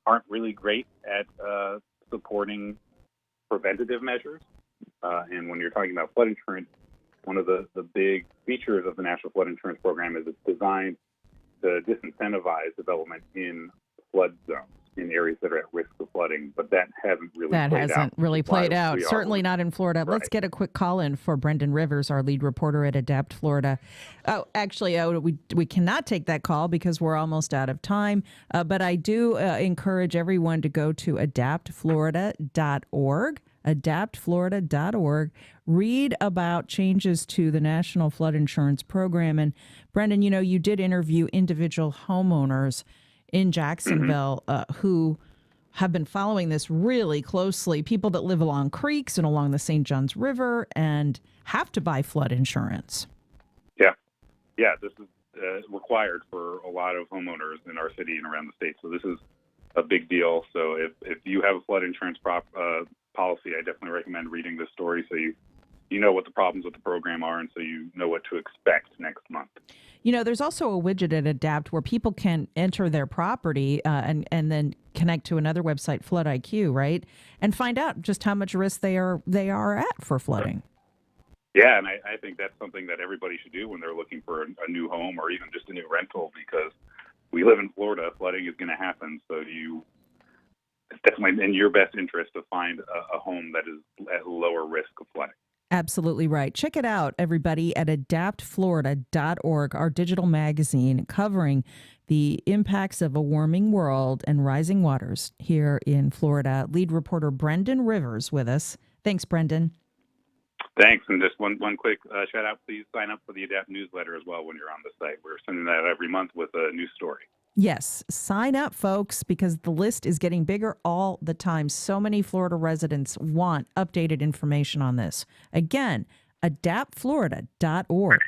aren't really great at supporting preventative measures. And when you're talking about flood insurance, one of the big features of the National Flood Insurance Program is it's designed to disincentivize development in flood zones, in areas that are at risk of flooding, but that hasn't really played out. Certainly not in Florida. Right. Let's get a quick call in for Brendan Rivers, our lead reporter at Adapt Florida. Oh, actually, we cannot take that call because we're almost out of time. But I do encourage everyone to go to adaptflorida.org. adaptflorida.org. Read about changes to the National Flood Insurance Program. And Brendan, you did interview individual homeowners in Jacksonville who have been following this really closely, people that live along creeks and along the St. Johns River and have to buy flood insurance. Yeah, this is required for a lot of homeowners in our city and around the state. So this is a big deal. So if you have a flood insurance policy, I definitely recommend reading this story so you know what the problems with the program are and so you know what to expect next month. There's also a widget at Adapt where people can enter their property and then connect to another website, Flood IQ, right? And find out just how much risk they are at for flooding. Yeah, and I think that's something that everybody should do when they're looking for a new home or even just a new rental, because we live in Florida. Flooding is going to happen, so it's definitely in your best interest to find a home that is at lower risk of flooding. Absolutely right. Check it out, everybody, at adaptflorida.org, our digital magazine covering the impacts of a warming world and rising waters here in Florida. Lead reporter Brendan Rivers with us. Thanks, Brendan. Thanks. And just one quick shout out, please sign up for the Adapt newsletter as well when you're on the site. We're sending that every month with a new story. Yes, sign up, folks, because the list is getting bigger all the time. So many Florida residents want updated information on this. Again, adaptflorida.org.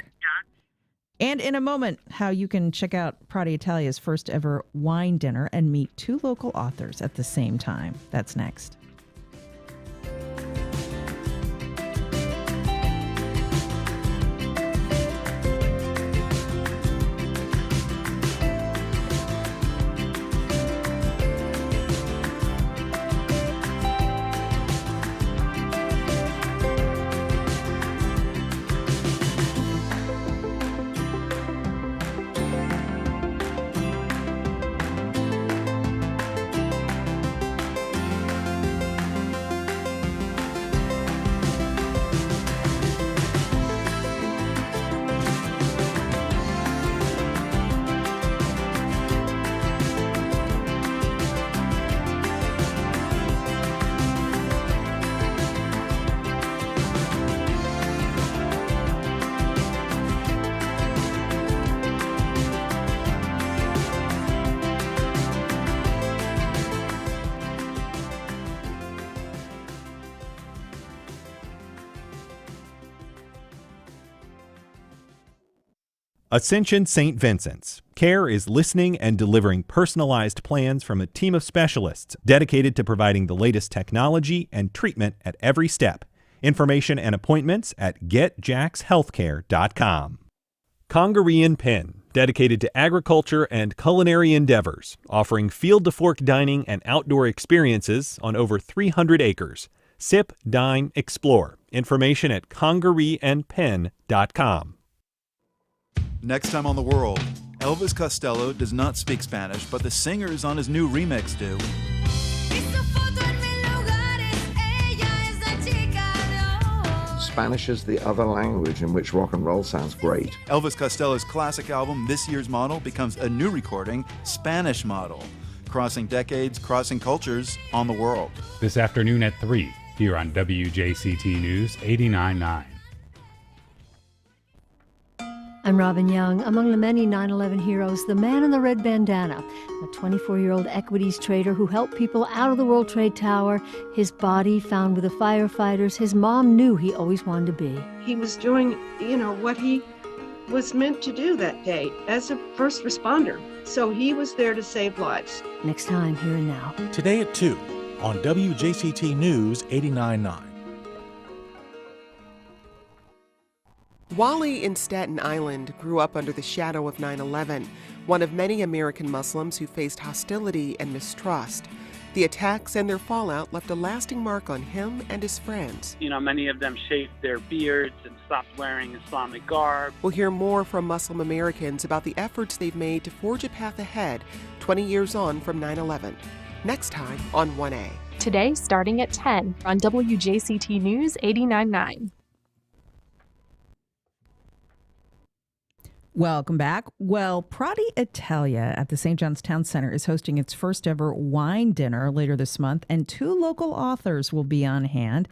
And in a moment, how you can check out Prati Italia's first ever wine dinner and meet 2 local authors at the same time. That's next. Ascension St. Vincent's. CARE is listening and delivering personalized plans from a team of specialists dedicated to providing the latest technology and treatment at every step. Information and appointments at getjaxhealthcare.com. Congaree and Penn, dedicated to agriculture and culinary endeavors, offering field-to-fork dining and outdoor experiences on over 300 acres. Sip, dine, explore. Information at congareeandpenn.com. Next time on The World, Elvis Costello does not speak Spanish, but the singers on his new remix do. Spanish is the other language in which rock and roll sounds great. Elvis Costello's classic album, This Year's Model, becomes a new recording, Spanish Model. Crossing decades, crossing cultures on The World. This afternoon at 3, here on WJCT News 89.9. I'm Robin Young. Among the many 9/11 heroes, the man in the red bandana, a 24-year-old equities trader who helped people out of the World Trade Tower, his body found with the firefighters. His mom knew he always wanted to be. He was doing, what he was meant to do that day as a first responder. So he was there to save lives. Next time, Here and Now. Today at 2 on WJCT News 89.9. Wally in Staten Island grew up under the shadow of 9/11, one of many American Muslims who faced hostility and mistrust. The attacks and their fallout left a lasting mark on him and his friends. Many of them shaved their beards and stopped wearing Islamic garb. We'll hear more from Muslim Americans about the efforts they've made to forge a path ahead 20 years on from 9/11. Next time on 1A. Today, starting at 10 on WJCT News 89.9. Welcome back. Well, Prati Italia at the St. John's Town Center is hosting its first ever wine dinner later this month, and 2 local authors will be on hand.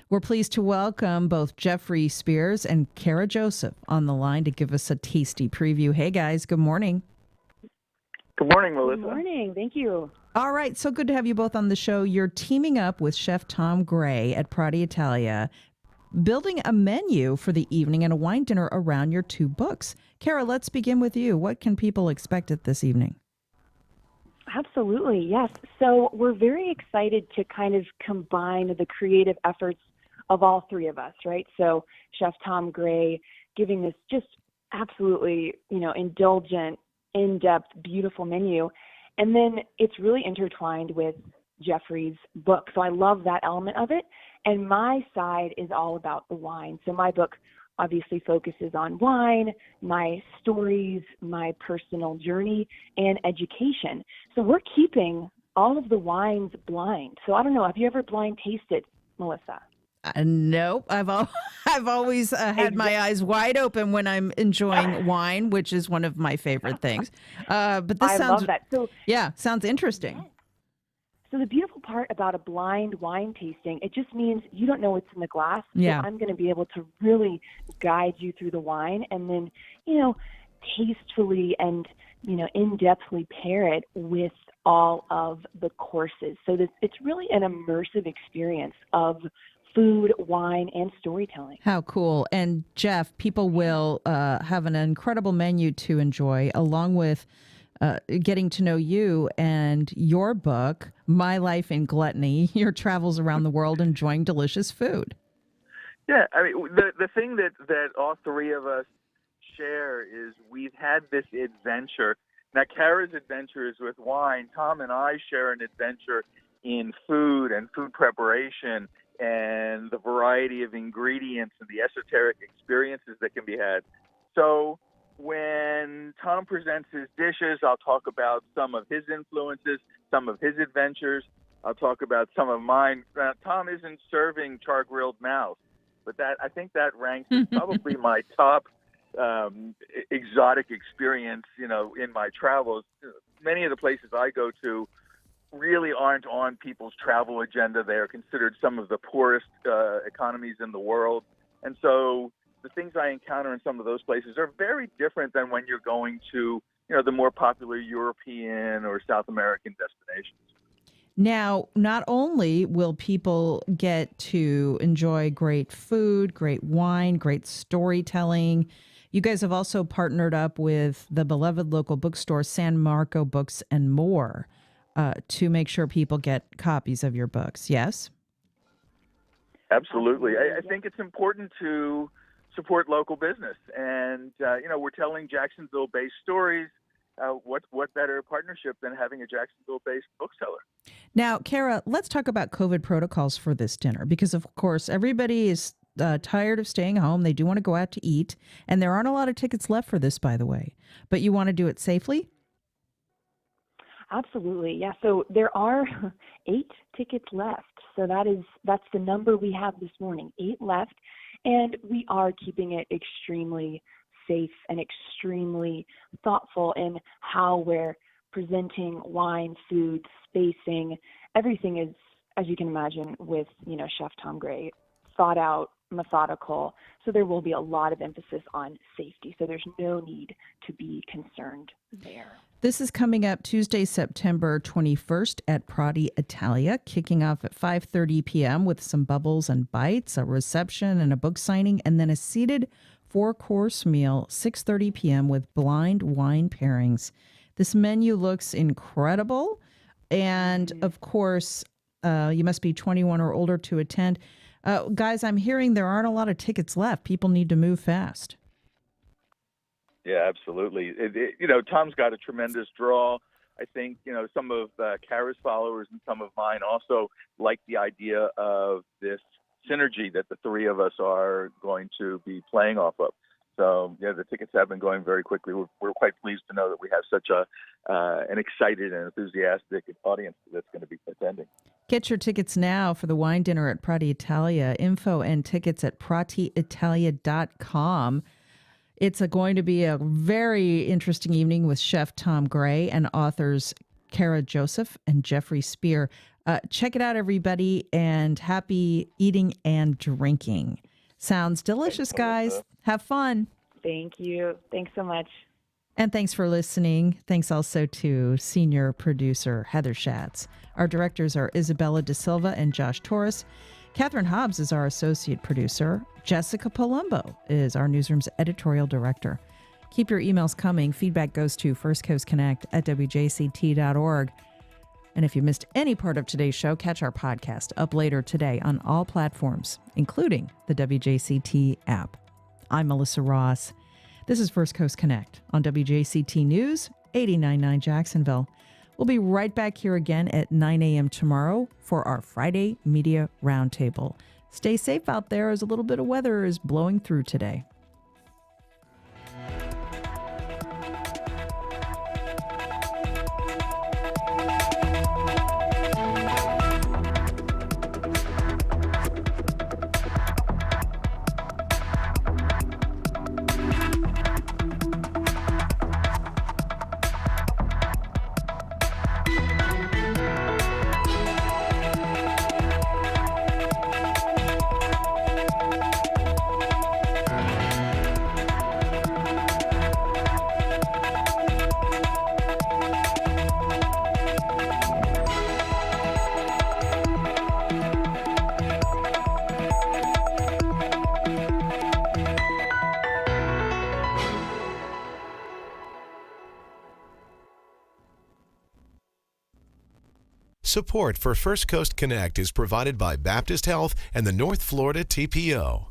We're pleased to welcome both Jeffrey Spears and Kara Joseph on the line to give us a tasty preview. Hey, guys. Good morning. Good morning, Melissa. Good morning. Thank you. All right. So good to have you both on the show. You're teaming up with Chef Tom Gray at Prati Italia, building a menu for the evening and a wine dinner around your 2 books. Kara, let's begin with you. What can people expect at this evening? Absolutely, yes. So we're very excited to kind of combine the creative efforts of all 3 of us, right? So Chef Tom Gray giving this just absolutely, indulgent, in-depth, beautiful menu. And then it's really intertwined with Jeffrey's book. So I love that element of it. And my side is all about the wine. So my book obviously focuses on wine, my stories, my personal journey, and education. So we're keeping all of the wines blind. So I don't know, have you ever blind tasted, Melissa? Nope. I've always had my eyes wide open when I'm enjoying wine, which is one of my favorite things. But this sounds love that. So sounds interesting. So the beautiful part about a blind wine tasting, it just means you don't know what's in the glass. Yeah. So I'm going to be able to really guide you through the wine and then, tastefully and, in-depthly pair it with all of the courses. So it's really an immersive experience of food, wine, and storytelling. How cool. And Jeff, people will have an incredible menu to enjoy along with getting to know you and your book, My Life in Gluttony, your travels around the world enjoying delicious food. Yeah, I mean, the thing that all three of us share is we've had this adventure. Now, Kara's adventure is with wine. Tom and I share an adventure in food and food preparation and the variety of ingredients and the esoteric experiences that can be had. So when Tom presents his dishes, I'll talk about some of his influences, some of his adventures. I'll talk about some of mine. Tom isn't serving char-grilled mouse, but I think that ranks as probably my top exotic experience, in my travels. Many of the places I go to really aren't on people's travel agenda. They are considered some of the poorest economies in the world. And so the things I encounter in some of those places are very different than when you're going to, the more popular European or South American destinations. Now, not only will people get to enjoy great food, great wine, great storytelling, you guys have also partnered up with the beloved local bookstore, San Marco Books and More, to make sure people get copies of your books. Yes? Absolutely. I think it's important to support local business. And, we're telling Jacksonville-based stories. What better partnership than having a Jacksonville-based bookseller? Now, Kara, let's talk about COVID protocols for this dinner, because, of course, everybody is tired of staying home. They do want to go out to eat. And there aren't a lot of tickets left for this, by the way. But you want to do it safely? Absolutely. Yeah. So there are 8 tickets left. So that's the number we have this morning, 8 left. And we are keeping it extremely safe and extremely thoughtful in how we're presenting wine, food, spacing. Everything is, as you can imagine, with, Chef Tom Gray, thought out, methodical. So there will be a lot of emphasis on safety. So there's no need to be concerned there. This is coming up Tuesday, September 21st at Prati Italia, kicking off at 5:30 p.m. with some bubbles and bites, a reception and a book signing, and then a seated 4-course meal, 6:30 p.m. with blind wine pairings. This menu looks incredible. And, of course, you must be 21 or older to attend. Guys, I'm hearing there aren't a lot of tickets left. People need to move fast. Yeah, absolutely. Tom's got a tremendous draw. I think, some of Kara's followers and some of mine also like the idea of this synergy that the three of us are going to be playing off of. So, the tickets have been going very quickly. We're quite pleased to know that we have such an excited and enthusiastic audience that's going to be attending. Get your tickets now for the wine dinner at Prati Italia. Info and tickets at pratiitalia.com. It's going to be a very interesting evening with Chef Tom Gray and authors Kara Joseph and Jeffrey Spear. Check it out, everybody, and happy eating and drinking. Sounds delicious, guys. Have fun. Thank you. Thanks so much. And thanks for listening. Thanks also to senior producer Heather Schatz. Our directors are Isabella De Silva and Josh Torres. Catherine Hobbs is our associate producer. Jessica Palumbo is our newsroom's editorial director. Keep your emails coming. Feedback goes to firstcoastconnect@wjct.org. And if you missed any part of today's show, catch our podcast up later today on all platforms, including the WJCT app. I'm Melissa Ross. This is First Coast Connect on WJCT News 89.9 Jacksonville. We'll be right back here again at 9 a.m. tomorrow for our Friday Media Roundtable. Stay safe out there as a little bit of weather is blowing through today. Support for First Coast Connect is provided by Baptist Health and the North Florida TPO.